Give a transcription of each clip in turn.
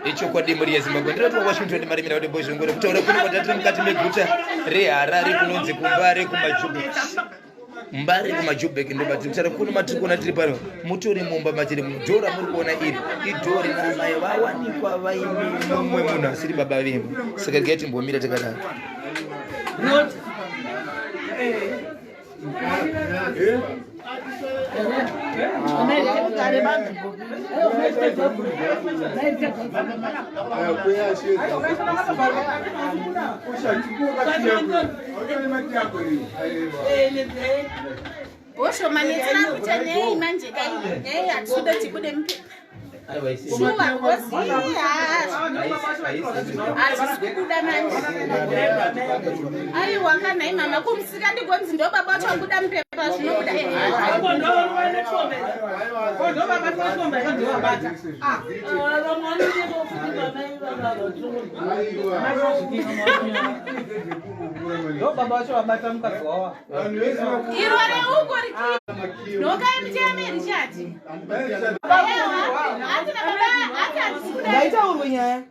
Icho kwa dimuri ya Zimbabwe ndiro twa Washington mari mina boys ngore kutaura kuti kwatatu mukati meguta reHarare kunonzi kumbare kumajube mbare kumajube ndobati mutara kuno matiri kuona tiri pano mutori mumba machiri mudhora muri kuona iri idhori namai vawanikwa vaine mumwe munhu asiri baba vemwe saka rigaiti mbomira takadaro Osho manetsana kuti nei manje kai nei atuda tikude mpe Shuwa kosi kuda manje Ayi wakana imama kumsika ndigonzi ndo baba wacho kuda mpepa zvinokuda ndo baba tosomba ndo bata ndo baba wacho wabata mkazi wawa irore uko riki noka mteme richati Naita urunya.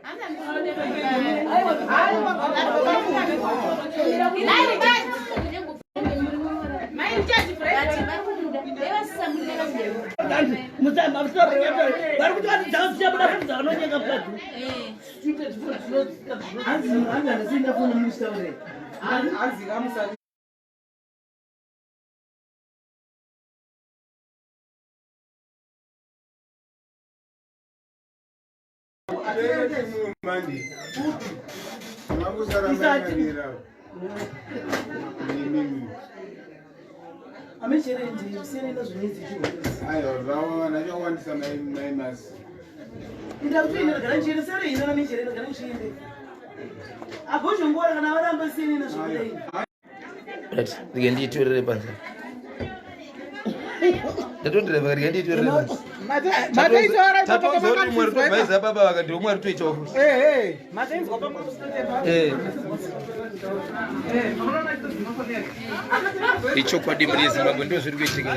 Icho kwa dimuri ya Zimbabwe ndo zviri kuitika.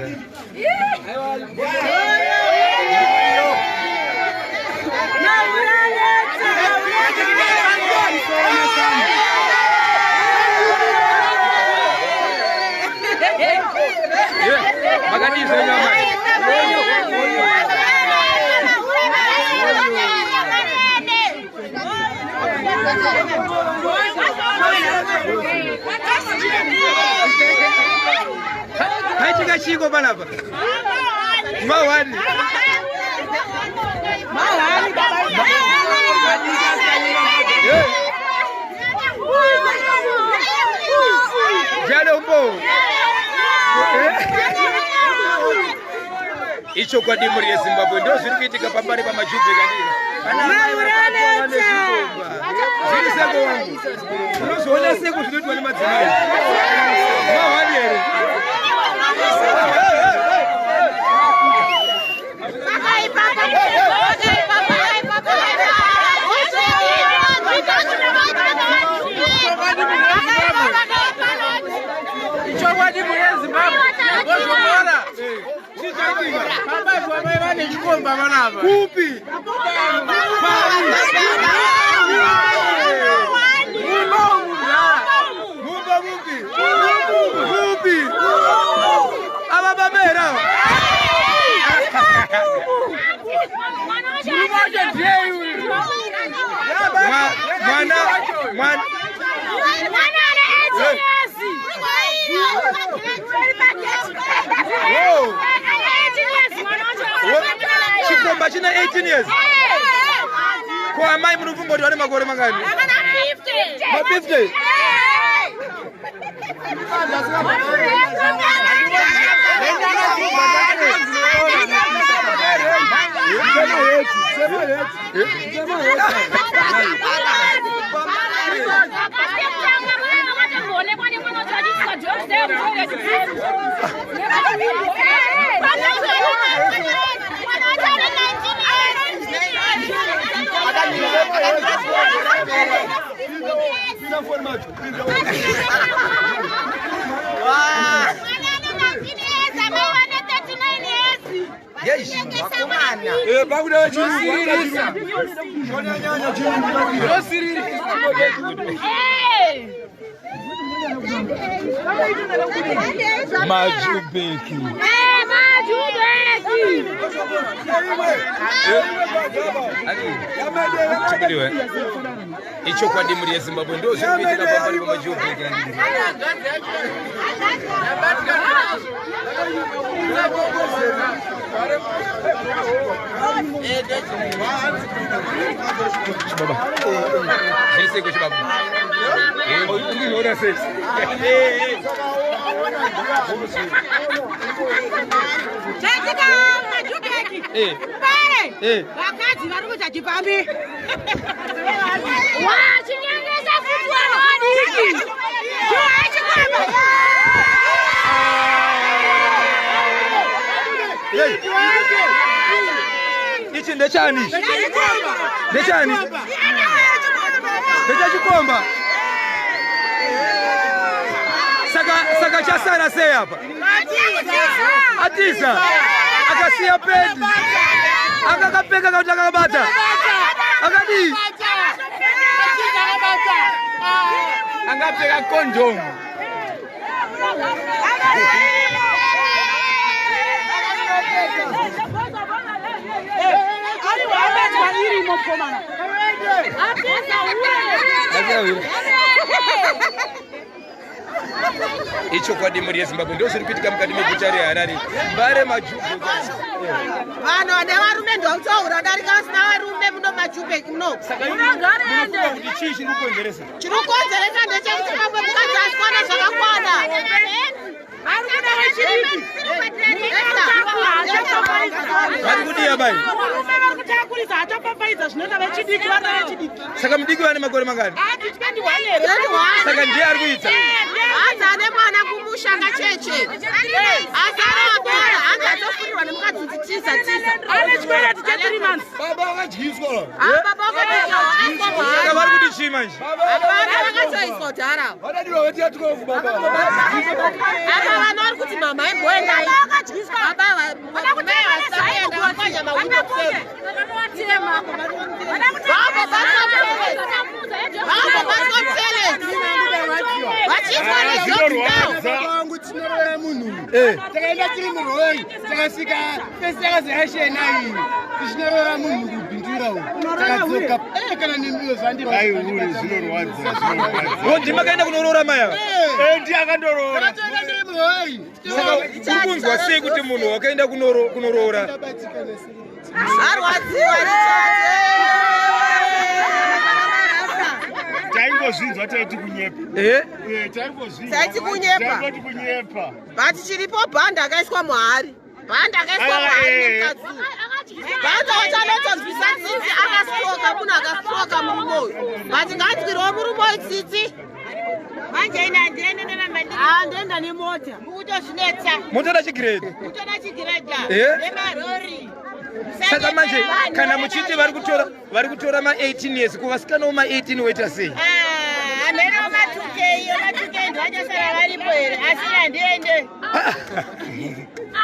Hai chika chiko panapa. Mawani. Jadombo. Icho kwa dimuri ya Zimbabwe ndo zviri kuitika pambari pamajube kandiri. Zviri seko wangu. Unozoona seko zvinoitwa nemadzimai. Mawani ere. Kupi? Chikomba china 18 years. Kwa mai munofunga kuti vane makore mangani? 50. bakuda chirisa Majubeki chikudiwe icho kwa dimu ya Zimbabwe ndo zikuitika pambali kwa Majubeki Baba jese ko baba ora ses Jessica Majubeki pare vakadzi vari kuita chipambi wa chinyengesa futwa wadiki ichi ndechani ndechachikomba saka chasana sei apa atisa akasiya pendi akakapeka kuti akakabata akadi angapeka kondomu icho kwa dimu ya Zimbabwe ndo zviri kuitika mukati meguta reHarare Mbare Majubeki vanhu vane varume ndotaura darika vasina varume muno Majubeki muno munofunga kuti chii chiri kukonzeresa ndechekuti vamwe mukadzi asikwana zvakakwana vari kudiya bai saka mudiki vane makore mangani saka ndiye ari kuita ane mwana kumusha kacheche azarabora adzatofurirwa nemukadzi tiza baba akadyiswa saka vari kuti chii manje vakatoiswa dhara vadadiwa vatiya 12 baba apa vanhu vari kuti mama emboenda takaenda tiri murori takasvika fesi yakazirashenai tichinorora munhu kubhindura takadzoka kana nemiyo zvandirwa ndimakaenda kunorora maya ndiakandorora ndiri murori uri kunzwa sei kuti munhu wakaenda kunorora arwadziwa taingozvinzwa taiti kunyepa taiti kunyepa bati chiripo bhanda akaiswa muhari nemukadzi bhanda wachanotonzwisa tsitsi akastroka munhu akastroka murumoyo bati ngatyirwa murumoyo tsitsi manje ina ndienda nemota kutozvinetsa motoda chigiredha nemarori saka manje kana muchiti vari kutora ma18 years kuvasikanawo ma18 woita sei amene matuke ndovachasara varipo here asi handiende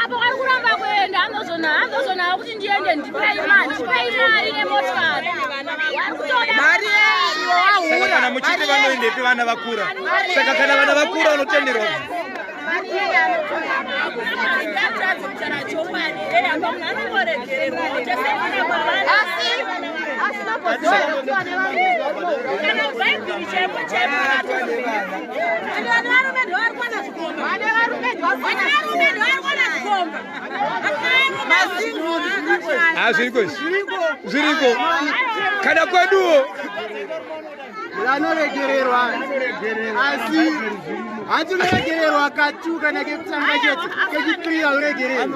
apo vari kuramba kuenda hanzozona kuti ndiende ndipai mari nemotikari mari saka kana muchiti vanoendepi vana vakura saka kana vana vakura unotenderwa zviriko kana kweduwo anoregererwa asi hatinoregererwa katu kana kekutanga chete kechipiri auregererwa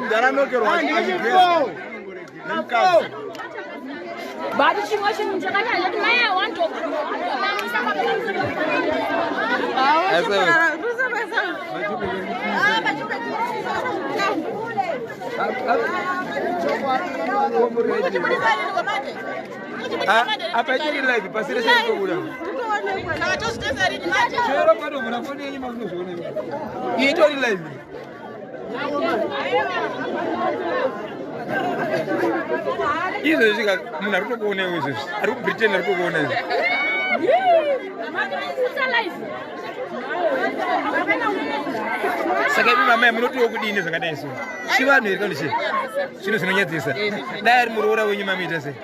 bati chimwe chinhu chakanyanya kuti mai apa ichiri live pasire seikobuda chero pano muna foni yenyu makunozvionera itori live Izvo zvika munhu ari kutokuonewo izvozvi. Ari kuBritain ari kutokuona izvo. Saka imi mamai munotiwo kudini zvakadai so? Chivanhu here kana chii? Zvinhu zvinonyadzisa. Dai ari muroora wenyu mamiita sei?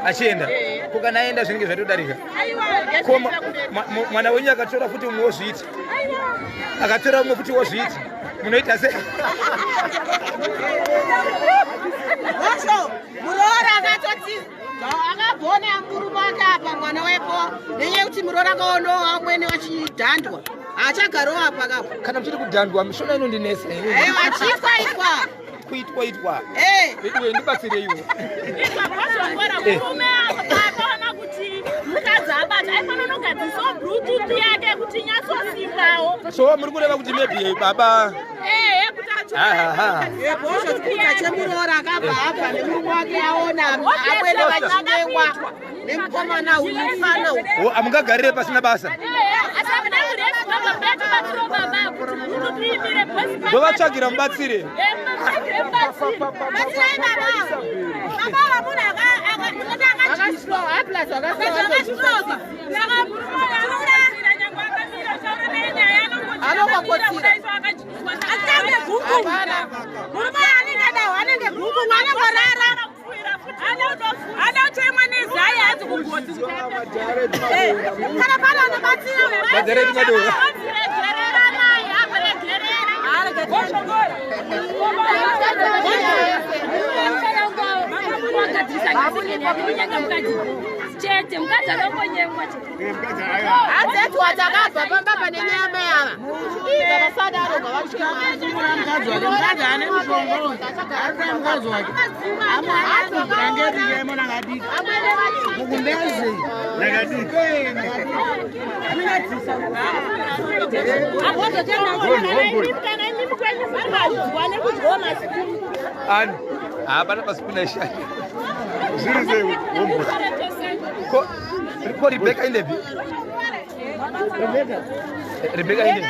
Achienda. Ko kana aenda zvinenge zvatodarika. Ko mwana wenyu akatora futi umwe wozviita. Akatora umwe futi wozviita. Munoita sei? Washo, muroora akatoti akagona murume wake apa mwana wepo nenyaya yekuti muroora akaonowa amweni vachidhandwa achagarowo apa akapo. Kana muchiri kudhandwa mishona inondinesa. Vachiitwa kuitwa. Iwe ndibatsireiwo. Murume akaona kuti mukadzi abata aifanira kugadzisa bluetooth yake kuti inyatsosimbawo. So muri kureva kuti maybe baba chemuroora akabva apa nemurume wake aona amweni vachinyewa nemukomana unomufana amungagarire pasina basa. Ndovatsvagira mubatsire. Chete mukadzi anongonyemwa hazeti watakabva pambapa nenyama yava vasadaro mukadzi wake mukadzi ane mushongo ari mukadzi wake angeriremo nakadiki mukumbezi nakadiki ani hapana pasipina shani ko Rebecca ilevi Rebecca ilevi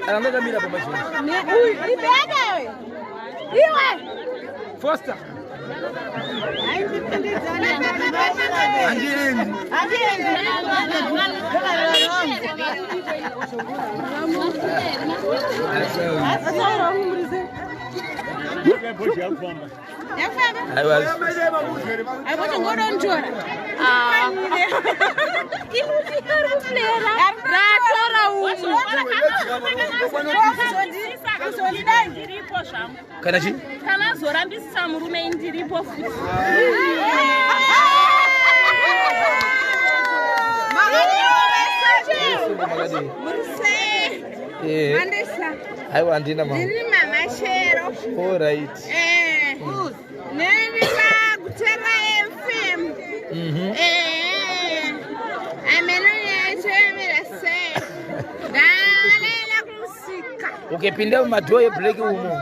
anataka mira kwa macho Rebecca iwe Foster I was going to Kana chi? Kana zorambisa murume indiripo futi. I want dinner, mama. Mama Shero. All right. Ukipinda madoe break umo.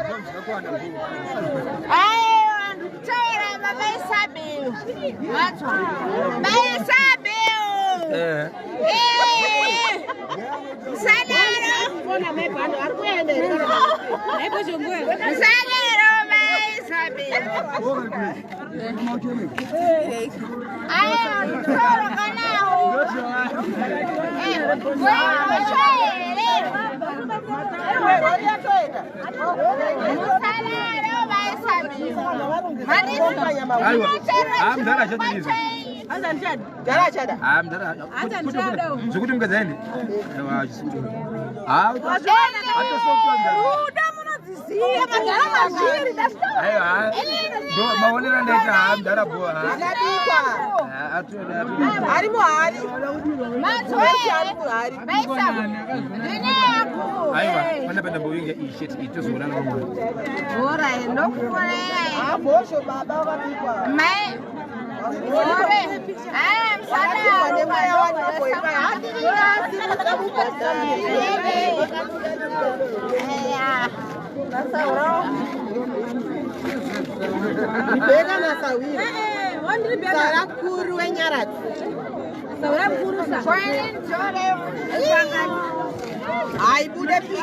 Sara mkuru weNyaradzi. Sara mkuru sa. Aibude piki.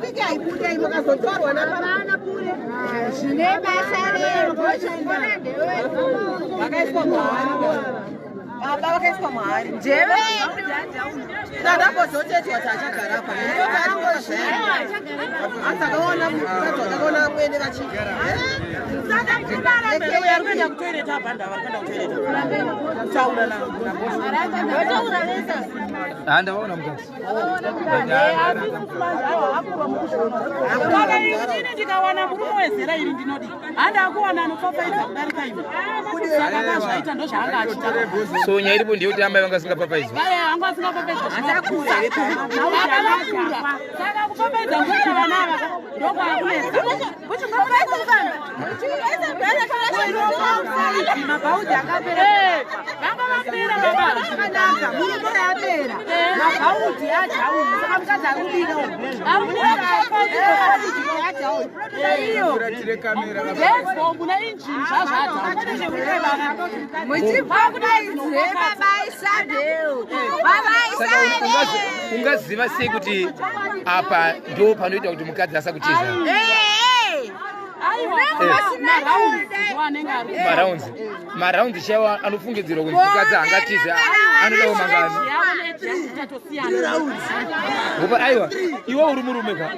Piki aibude imokazotorwa napana kure. Zvine basa rero. Vakaiswa mahari. Baba vakaiswa mahari. Njeve. Ndakambozotedzwa tachigara pa. Asakaona mukadzi wakaona mwene vachigara. Varikuenda kutoilet abhanda varikuenda kutoilet. Taura na. Taura nesa. Handavaona mukadzi. Kana ini ndikawana murume wezera iri ndinodi. Handa kuwana anofafaidza kudarika iwe. Saka kazvaita ndo zvaanga achita. So nyaya iripo ndiyekuti amai vanga singapapaizwa. Anga asingapapaidza. Achakura. Saka kupapaidza ngoita vana ava. Ndoko akunesa. Kuchipapaidza kana. Kuchipapaidza bere kana. Mabhaudhi akapera. Vanga vapera baba. Zvakanaka, murume yapera. Mabhaudhi ajauni. Saka mukadzi arikubika ungaziva sei kuti apa ndo panoita kuti mukadzi asakutiza maraundi chaiwa anofungidzirwa kuti mukadzi angatiza anodawo mangani ngoba aiwa iwe uri murume ka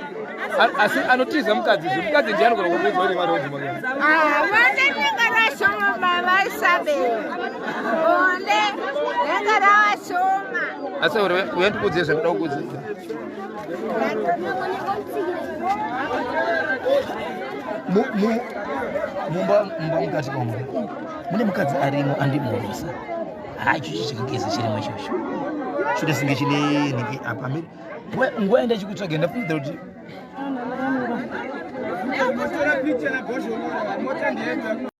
asi anotiza mukadzi mukadzi ndiye anogona kukuudza kuti maraundi mangani asi uyandikuudzire zvakuda kukuudzidza mumba mukati kwamwe mune mukadzi arimo andimhoresa ichocho chikageza chirimo ichocho choda singe chine nhingi apa nguva enda chikutsvaga ndafungidzira kuti